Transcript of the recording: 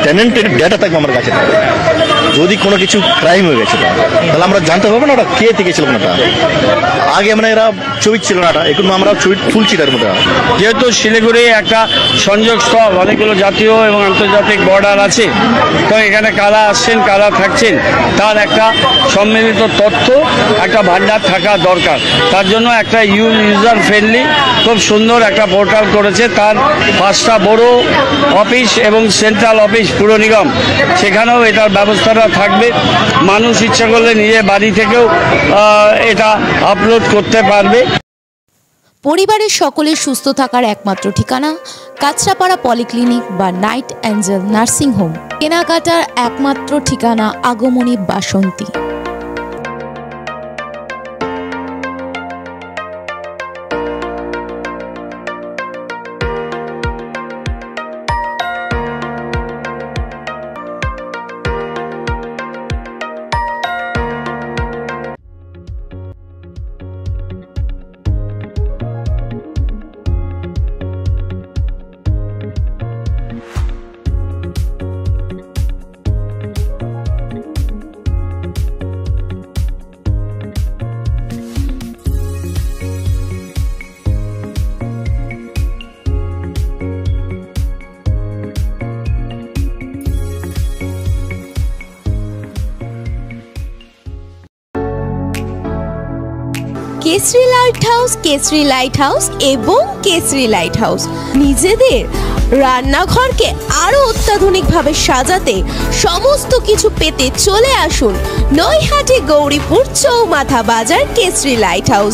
টেনেন্টের data থাকবে আমার কাছে, যদি কোনো কিছু ক্রাইম হয়ে গেছিল তাহলে আমরা জানতে পারবো না ওটা কে থেকেছিল না। আগে মানে এরা ছবি ছিল না, এখন আমরা ছবি তুলছি তার মধ্যে। যেহেতু শিলিগুড়ি একটা সংযোগ স্থল, অনেকগুলো জাতীয় এবং আন্তর্জাতিক বর্ডার আছে, তো এখানে কারা আসছেন কারা থাকছেন তার একটা সম্মিলিত তথ্য একটা ভান্ডার থাকা দরকার। তার জন্য একটা ইউজার ফ্রেন্ডলি খুব সুন্দর একটা পোর্টাল করেছে। তার 5টা বড় অফিস এবং সেন্ট্রাল অফিস পুর নিগম, সেখানেও এটার ব্যবস্থাটা থাকবে। মানুষ ইচ্ছা করলে নিজের বাড়ি থেকেও এটা আপলোড করতে পারবে। পরিবারের সকলের সুস্থ থাকার একমাত্র ঠিকানা কাঁচরাপাড়া পলিক্লিনিক বা নাইট অ্যাঞ্জেল নার্সিং হোম। কেনাকাটার একমাত্র ঠিকানা আগমনী বাসন্তী। কেশরী লাইট হাউস এবং কেশরী লাইট হাউস নিজেদের রান্নাঘরকে আরো অত্যাধুনিকভাবে সাজাতে সমস্ত কিছু পেতে চলে আসুন নৈহাটি গৌরীপুর চৌমাথা বাজার কেশরী লাইট হাউস।